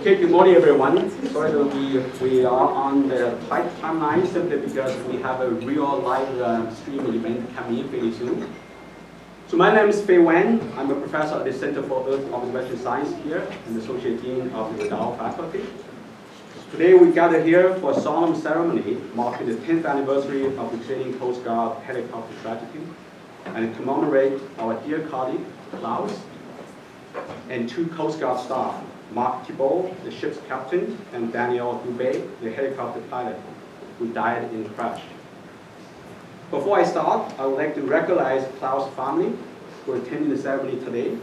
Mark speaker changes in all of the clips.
Speaker 1: Okay, good morning everyone. Sorry that we are on the tight timeline simply because we have a real live stream event coming in fairly soon. So my name is Feiyue Wang. I'm a professor at the Center for Earth Observation Science here and Associate Dean of the Dow faculty. Today we gather here for a solemn ceremony marking the 10th anniversary of the Canadian Coast Guard helicopter tragedy and commemorate our dear colleague, Klaus, and two Coast Guard staff, Mark Thibault, the ship's captain, and Daniel Dubé, the helicopter pilot, who died in the crash. Before I start, I would like to recognize Klaus' family who are attending the ceremony today.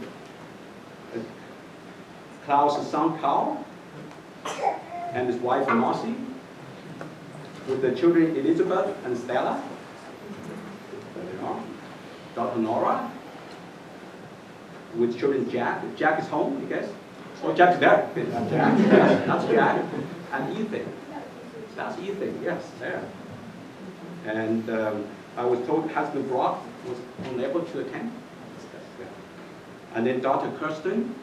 Speaker 1: Klaus' son Carl, and his wife Marcy, with the children Elizabeth and Stella. There they are. Dr. Nora, with children Jack. Jack is home, I guess. Oh, Jack's there. Jack. Yes, that's Jack. And Ethan. That's Ethan, yes, there. And I was told husband Brock was unable to attend. And then Dr. Kirsten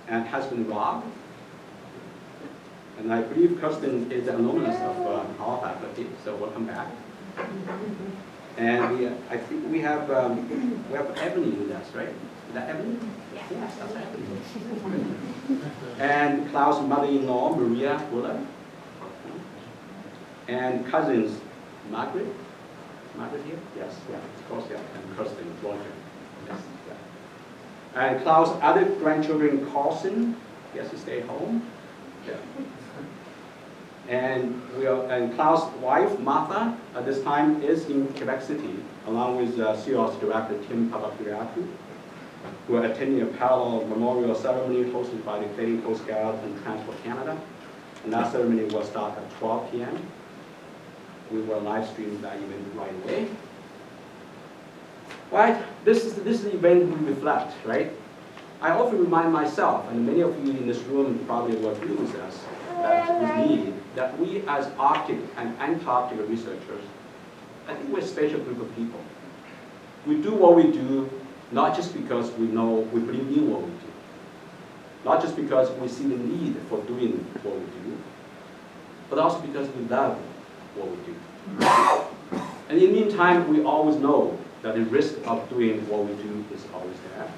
Speaker 1: and husband Rob. And I believe Kirsten is an alumnus of our faculty, so welcome back. And I think we have Ebony with us, right? Is that Ebony? Yes, that's Ebony. And Klaus' mother-in-law, Maria Fuller. And cousins, Margaret. Margaret here? Yes, yeah, of course, yeah. And Kirsten, Roger. Yes, yeah. And Klaus' other grandchildren, Carlson. Yes, he stayed home. Yeah. And Klaus' wife, Martha, at this time is in Quebec City, along with CEO's director, Tim Papakiriakou, who are attending a parallel memorial ceremony hosted by the Canadian Coast Guard and Transport Canada. And that ceremony will start at 12 p.m. We will live stream that event right away. Right, this is the event we reflect, right? I often remind myself, and many of you in this room probably will agree with us, that we as Arctic and Antarctic researchers, I think we're a special group of people. We do what we do not just because we believe in what we do, not just because we see the need for doing what we do, but also because we love what we do. And in the meantime, we always know that the risk of doing what we do is always there,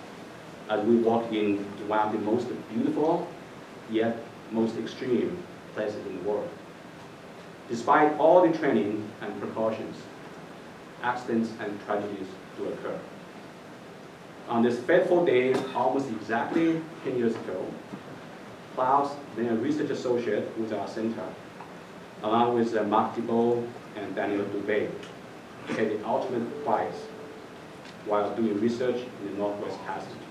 Speaker 1: as we walk in one of the most beautiful, yet most extreme places in the world. Despite all the training and precautions, accidents and tragedies do occur. On this fateful day, almost exactly 10 years ago, Klaus, then a research associate with our center, along with Mark Thibault and Daniel Dubé, paid the ultimate prize while doing research in the Northwest Passage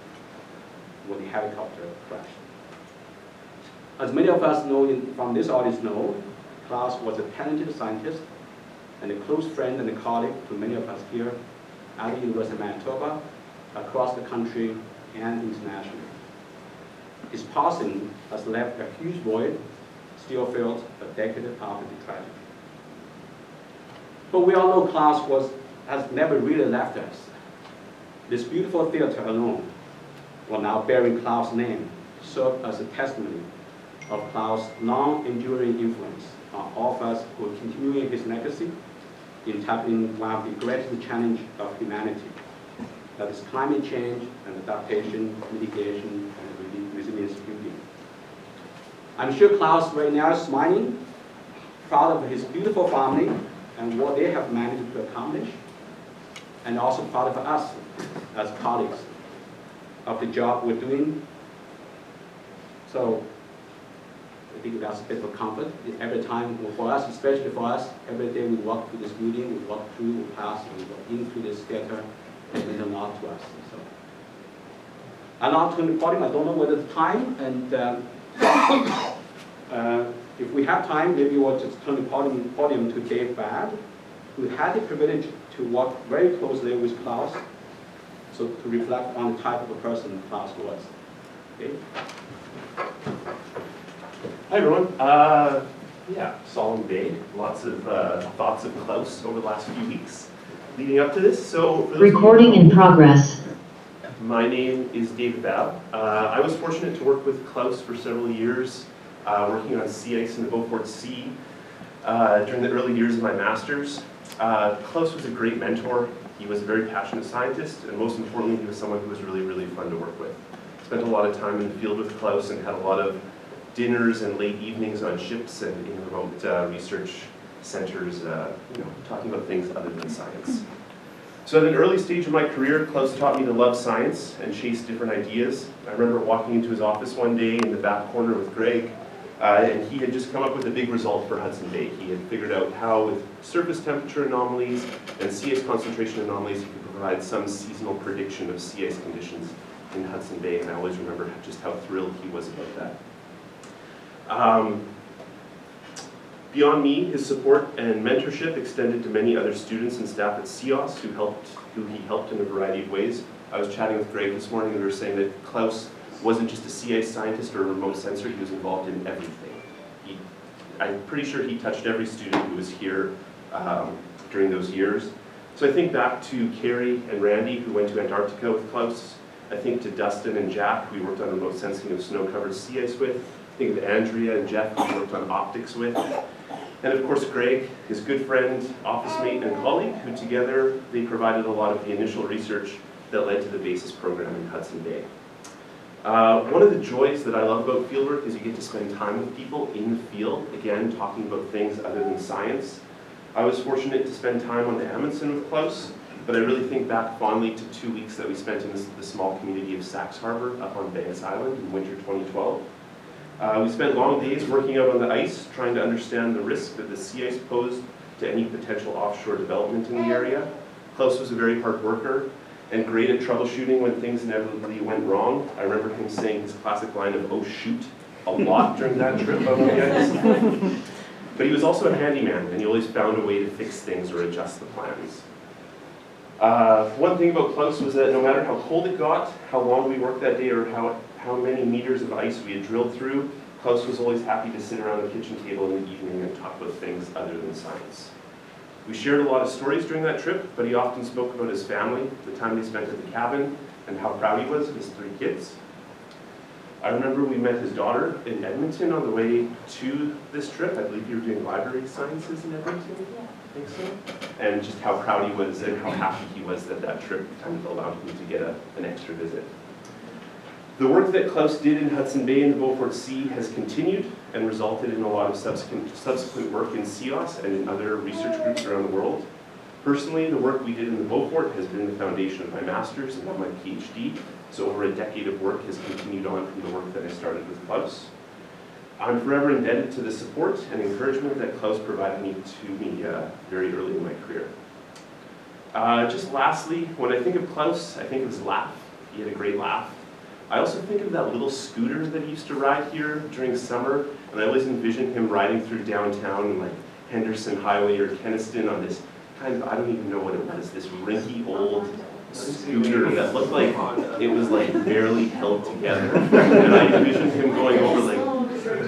Speaker 1: when the helicopter crashed. As many of us know from this audience know, Klaus was a talented scientist and a close friend and a colleague to many of us here at the University of Manitoba, across the country and internationally. His passing has left a huge void, still felt a decade after the tragedy. But we all know Klaus has never really left us. This beautiful theater alone, while now bearing Klaus' name, served as a testimony of Klaus' long-enduring influence on all of us who are continuing his legacy in tackling one of the greatest challenges of humanity, that is climate change and adaptation, mitigation, and resilience building. I'm sure Klaus right now is smiling, proud of his beautiful family and what they have managed to accomplish, and also proud of us as colleagues of the job we're doing. So I think that's a bit of a comfort. Every time for us, especially for us, every day we walk through this building, we walk through, we pass, we walk into this theater, and it means a lot to us. So I'll now turn the podium. I don't know whether it's time, and if we have time, maybe we'll just turn the podium to Dave Babb, who had the privilege to work very closely with Klaus, so to reflect on the type of a person Klaus was. Okay?
Speaker 2: Hi everyone. Yeah, solemn day. Lots of thoughts of Klaus over the last few weeks leading up to this. So for those
Speaker 3: recording in progress.
Speaker 2: My name is David Babb. I was fortunate to work with Klaus for several years, working on sea ice in the Beaufort Sea during the early years of my master's. Klaus was a great mentor. He was a very passionate scientist, and most importantly, he was someone who was really, really fun to work with. Spent a lot of time in the field with Klaus and had a lot of dinners and late evenings on ships and in remote research centers, talking about things other than science. So at an early stage of my career, Klaus taught me to love science and chase different ideas. I remember walking into his office one day in the back corner with Greg, and he had just come up with a big result for Hudson Bay. He had figured out how, with surface temperature anomalies and sea ice concentration anomalies, he could provide some seasonal prediction of sea ice conditions in Hudson Bay, and I always remember just how thrilled he was about that. Beyond me, his support and mentorship extended to many other students and staff at CEOS who he helped in a variety of ways. I was chatting with Greg this morning and we were saying that Klaus wasn't just a sea ice scientist or a remote sensor, he was involved in everything. I'm pretty sure he touched every student who was here during those years. So I think back to Carrie and Randy, who went to Antarctica with Klaus. I think to Dustin and Jack, who we worked on remote sensing of snow-covered sea ice with. I think of Andrea and Jeff, who we worked on optics with. And of course Greg, his good friend, office mate, and colleague, who together they provided a lot of the initial research that led to the BASIS program in Hudson Bay. One of the joys that I love about fieldwork is you get to spend time with people in the field, again, talking about things other than science. I was fortunate to spend time on the Amundsen with Klaus, but I really think back fondly to 2 weeks that we spent in the small community of Sax Harbor up on Banks Island in winter 2012. We spent long days working out on the ice, trying to understand the risk that the sea ice posed to any potential offshore development in the area. Klaus was a very hard worker and great at troubleshooting when things inevitably went wrong. I remember him saying his classic line of, "Oh shoot," a lot during that trip out on the ice. But he was also a handyman, and he always found a way to fix things or adjust the plans. One thing about Klaus was that no matter how cold it got, how long we worked that day, or how many meters of ice we had drilled through, Klaus was always happy to sit around the kitchen table in the evening and talk about things other than science. We shared a lot of stories during that trip, but he often spoke about his family, the time they spent at the cabin, and how proud he was of his 3 kids. I remember we met his daughter in Edmonton on the way to this trip. I believe you were doing library sciences in Edmonton?
Speaker 3: Yeah.
Speaker 2: I think so. And just how proud he was and how happy he was that that trip kind of allowed him to get an extra visit. The work that Klaus did in Hudson Bay and the Beaufort Sea has continued and resulted in a lot of subsequent work in CEOS and in other research groups around the world. Personally, the work we did in the Beaufort has been the foundation of my master's and now my PhD, so over a decade of work has continued on from the work that I started with Klaus. I'm forever indebted to the support and encouragement that Klaus provided to me very early in my career. Just lastly, when I think of Klaus, I think of his laugh. He had a great laugh. I also think of that little scooter that he used to ride here during summer, and I always envision him riding through downtown in like Henderson Highway or Kenniston on this kind of, I don't even know what it was, this rinky old scooter that looked like it was like barely held together. And I envisioned him going over like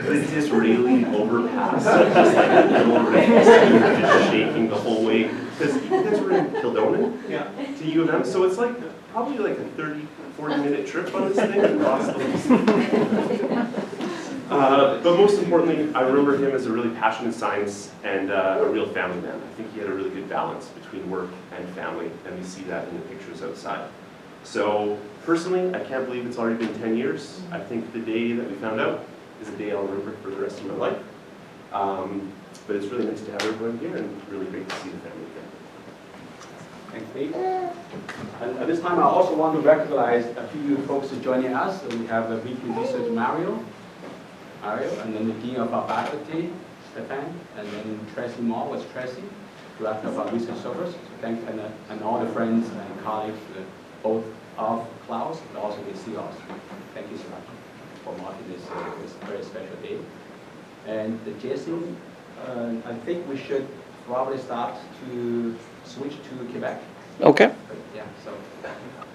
Speaker 2: this Disraeli overpass, just like a little rinky scooter just shaking the whole way. Because you guys were in Kildonan to U of M, so it's like probably like a 40-minute trip on this thing across the whole. But most importantly, I remember him as a really passionate science and a real family man. I think he had a really good balance between work and family, and we see that in the pictures outside. So personally, I can't believe it's already been 10 years. I think the day that we found out is a day I'll remember for the rest of my life. But it's really nice to have everyone here and really great to see the family again.
Speaker 1: Thanks, Dave. And at this time, I also want to recognize a few folks who are joining us. So we have a VP Research Mario, and then the Dean of our Faculty, Stefan, and then Tracy Moore was Tracy, Director of our Research Service. So thank and all the friends and colleagues, both of Klaus and also the CEOS. Thank you so much for marking this very special day. And Jason, I think we should probably start to switch to Quebec.
Speaker 4: Okay.
Speaker 1: Yeah, so